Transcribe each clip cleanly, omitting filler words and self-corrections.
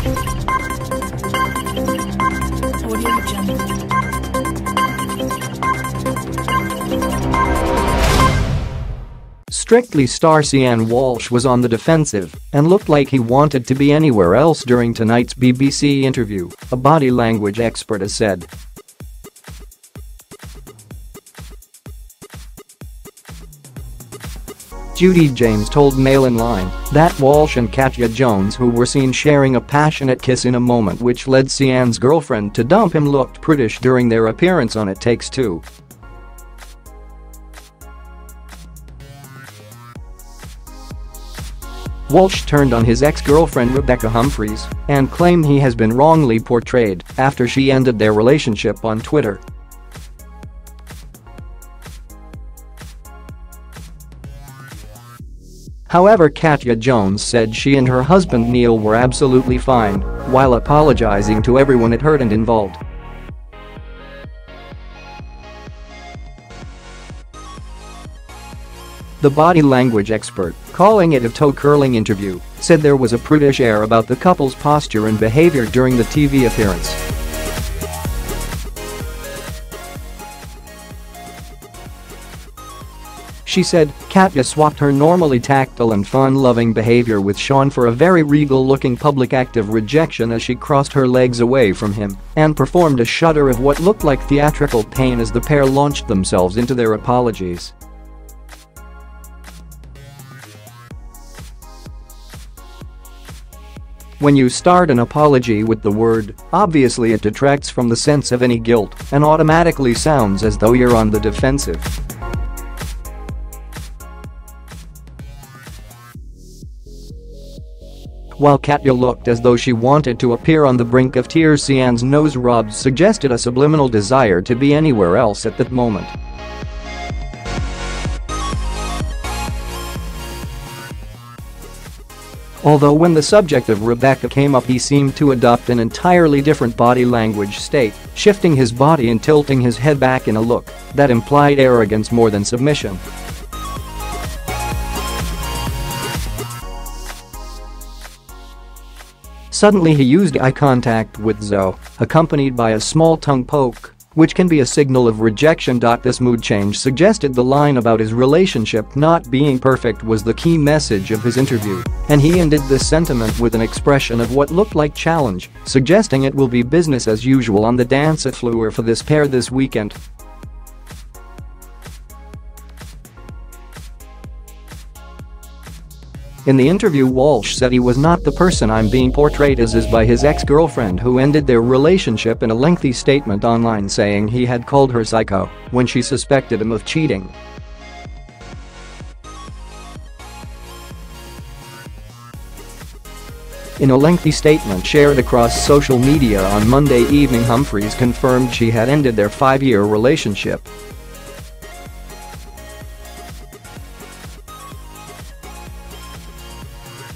Audio Jungle. Strictly star Seann Walsh was on the defensive and looked like he wanted to be anywhere else during tonight's BBC interview, a body language expert has said. Judy James told Mail Online that Walsh and Katya Jones, who were seen sharing a passionate kiss in a moment which led Seann's girlfriend to dump him, looked prudish during their appearance on It Takes Two. Walsh turned on his ex-girlfriend Rebecca Humphries and claimed he has been wrongly portrayed after she ended their relationship on Twitter. However, Katya Jones said she and her husband Neil were absolutely fine, while apologizing to everyone it hurt and involved. The body language expert, calling it a toe-curling interview, said there was a prudish air about the couple's posture and behavior during the TV appearance. She said Katya swapped her normally tactile and fun-loving behavior with Seann for a very regal-looking public act of rejection as she crossed her legs away from him and performed a shudder of what looked like theatrical pain as the pair launched themselves into their apologies. When you start an apology with the word, obviously it detracts from the sense of any guilt and automatically sounds as though you're on the defensive. While Katya looked as though she wanted to appear on the brink of tears, Seann's nose rubs suggested a subliminal desire to be anywhere else at that moment. Although when the subject of Rebecca came up, he seemed to adopt an entirely different body language state, shifting his body and tilting his head back in a look that implied arrogance more than submission. Suddenly he used eye contact with Zoe, accompanied by a small tongue poke, which can be a signal of rejection. This mood change suggested the line about his relationship not being perfect was the key message of his interview, and he ended this sentiment with an expression of what looked like challenge, suggesting it will be business as usual on the dance floor for this pair this weekend. In the interview, Walsh said he was not the person I'm being portrayed as by his ex-girlfriend, who ended their relationship, in a lengthy statement online saying he had called her psycho when she suspected him of cheating. In a lengthy statement shared across social media on Monday evening, Humphries confirmed she had ended their 5-year relationship.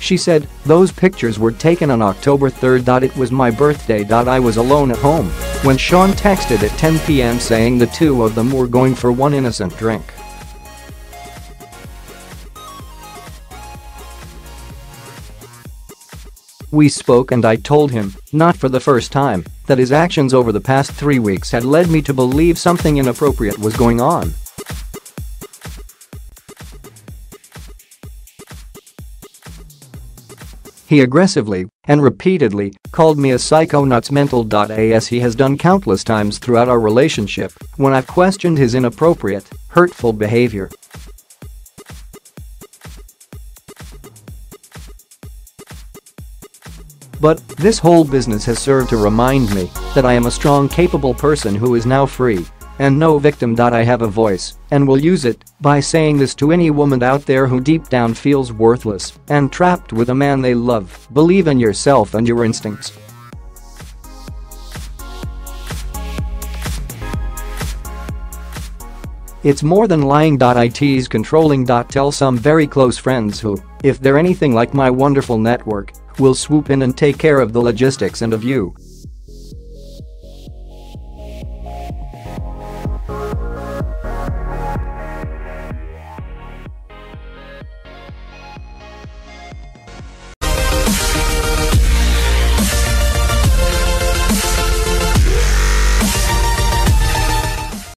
She said, "Those pictures were taken on October 3rd. It was my birthday. I was alone at home when Seann texted at 10 p.m. saying the two of them were going for one innocent drink. We spoke and I told him, not for the first time, that his actions over the past 3 weeks had led me to believe something inappropriate was going on. He aggressively and repeatedly called me a psycho, nuts, mental. As he has done countless times throughout our relationship when I've questioned his inappropriate, hurtful behavior." But this whole business has served to remind me that I am a strong, capable person who is now free and no victim. I have a voice and will use it by saying this to any woman out there who deep down feels worthless and trapped with a man they love. Believe in yourself and your instincts. It's more than lying. It's controlling. Tell some very close friends who, if they're anything like my wonderful network, will swoop in and take care of the logistics and of you.